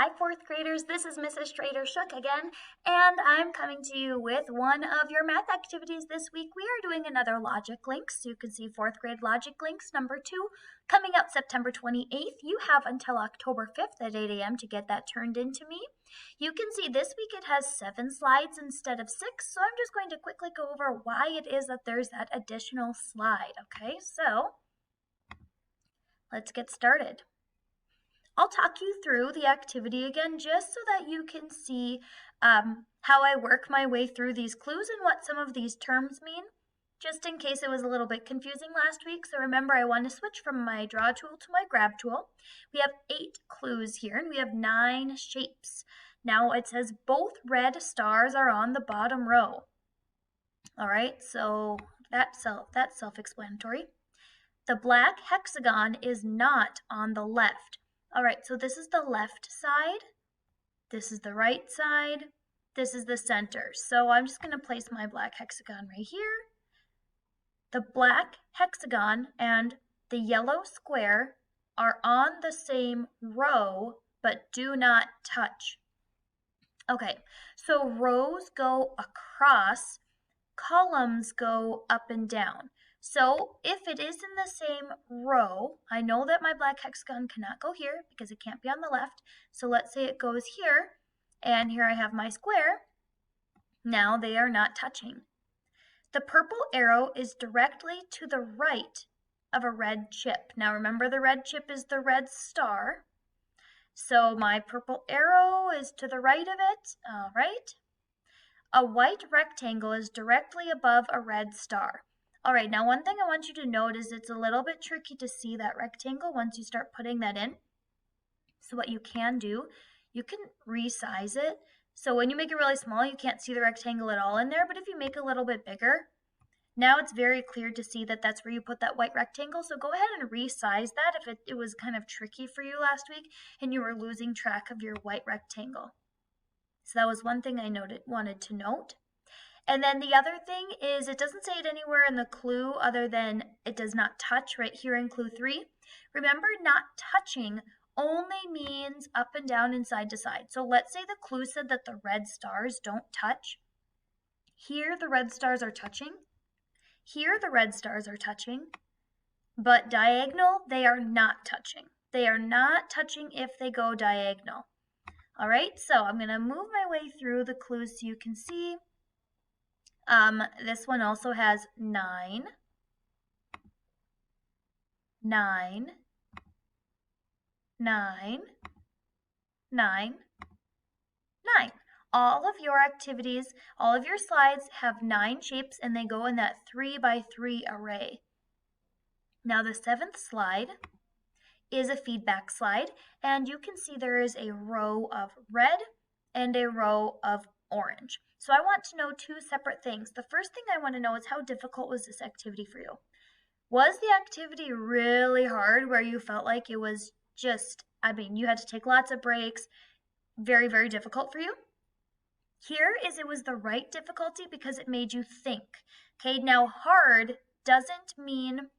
Hi, fourth graders. This is Mrs. Strader Shook again, and I'm coming to you with one of your math activities this week. We are doing another logic links. You can see fourth grade logic links number 2 coming up September 28th. You have until October 5th at 8 a.m. to get that turned into me. You can see this week it has 7 slides instead of 6, so I'm just going to quickly go over why it is that there's that additional slide. Okay, so let's get started. I'll talk you through the activity again just so that you can see how I work my way through these clues and what some of these terms mean, just in case it was a little bit confusing last week. So remember, I want to switch from my draw tool to my grab tool. We have 8 clues here and we have 9 shapes. Now it says both red stars are on the bottom row. All right, so that's self-explanatory. The black hexagon is not on the left. All right, so this is the left side, this is the right side, this is the center. So I'm just going to place my black hexagon right here. The black hexagon and the yellow square are on the same row, but do not touch. Okay, so rows go across, columns go up and down. So if it is in the same row, I know that my black hexagon cannot go here because it can't be on the left. So let's say it goes here, and here I have my square. Now they are not touching. The purple arrow is directly to the right of a red chip. Now remember, the red chip is the red star. So my purple arrow is to the right of it. All right. A white rectangle is directly above a red star. All right, now one thing I want you to note is it's a little bit tricky to see that rectangle once you start putting that in. So what you can do, you can resize it. So when you make it really small, you can't see the rectangle at all in there, but if you make it a little bit bigger, now it's very clear to see that that's where you put that white rectangle. So go ahead and resize that if it was kind of tricky for you last week and you were losing track of your white rectangle. So that was one thing I wanted to note. And then the other thing is it doesn't say it anywhere in the clue other than it does not touch right here in clue 3. Remember, not touching only means up and down and side to side. So let's say the clue said that the red stars don't touch. Here the red stars are touching. Here the red stars are touching. But diagonal, they are not touching. They are not touching if they go diagonal. All right, so I'm going to move my way through the clues so you can see. This one also has 9, 9, 9, 9, 9. All of your activities, all of your slides have 9 shapes and they go in that 3 by 3 array. Now the 7th slide is a feedback slide, and you can see there is a row of red and a row of orange. So I want to know 2 separate things. The first thing I want to know is how difficult was this activity for you? Was the activity really hard where you felt like it was just, you had to take lots of breaks, very, very difficult for you? Here it was the right difficulty because it made you think. Okay, now hard doesn't mean,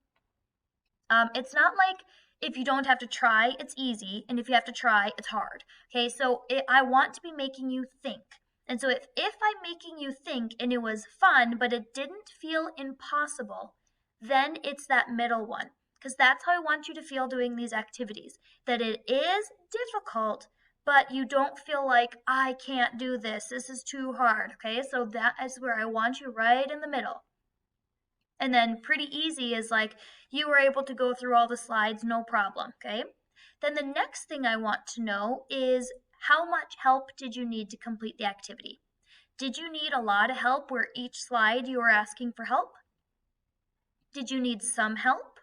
it's not like if you don't have to try, it's easy, and if you have to try, it's hard. Okay, so I want to be making you think. And so if I'm making you think and it was fun, but it didn't feel impossible, then it's that middle one. Because that's how I want you to feel doing these activities. That it is difficult, but you don't feel like, I can't do this. This is too hard. Okay, so that is where I want you right in the middle. And then pretty easy is like you were able to go through all the slides, no problem. Okay, then the next thing I want to know is how much help did you need to complete the activity? Did you need a lot of help where each slide you were asking for help? Did you need some help?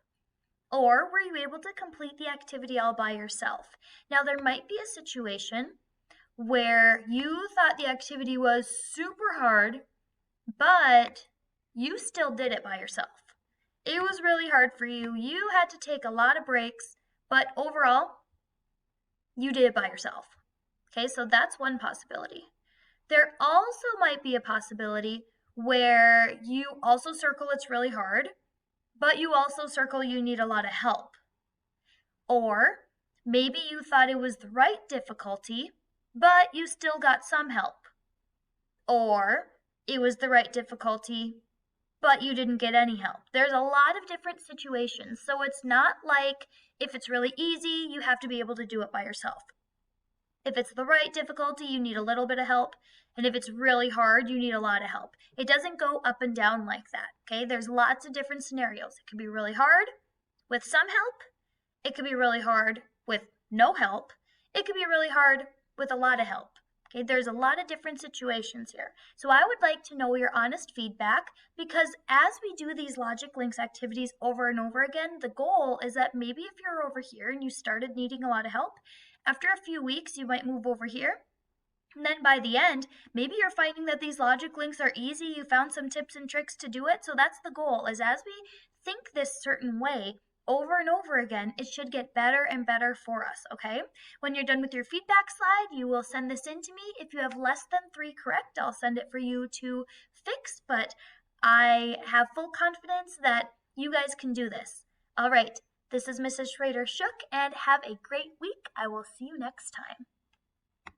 Or were you able to complete the activity all by yourself? Now there might be a situation where you thought the activity was super hard, but you still did it by yourself. It was really hard for you. You had to take a lot of breaks, but overall, you did it by yourself. Okay, so that's one possibility. There also might be a possibility where you also circle it's really hard, but you also circle you need a lot of help. Or Maybe you thought it was the right difficulty, but you still got some help. Or it was the right difficulty, but you didn't get any help. There's a lot of different situations, so it's not like if it's really easy, you have to be able to do it by yourself. If it's the right difficulty, you need a little bit of help, and if it's really hard, you need a lot of help. It doesn't go up and down like that, okay? There's lots of different scenarios. It can be really hard with some help. It could be really hard with no help. It could be really hard with a lot of help. Okay, there's a lot of different situations here. So I would like to know your honest feedback, because as we do these logic links activities over and over again, the goal is that maybe if you're over here and you started needing a lot of help, after a few weeks you might move over here. And then by the end, maybe you're finding that these logic links are easy. You found some tips and tricks to do it. So that's the goal, is as we think this certain way over and over again, it should get better and better for us, okay? When you're done with your feedback slide, you will send this in to me. If you have less than 3 correct, I'll send it for you to fix, but I have full confidence that you guys can do this. All right, this is Mrs. Schrader Shook, and have a great week. I will see you next time.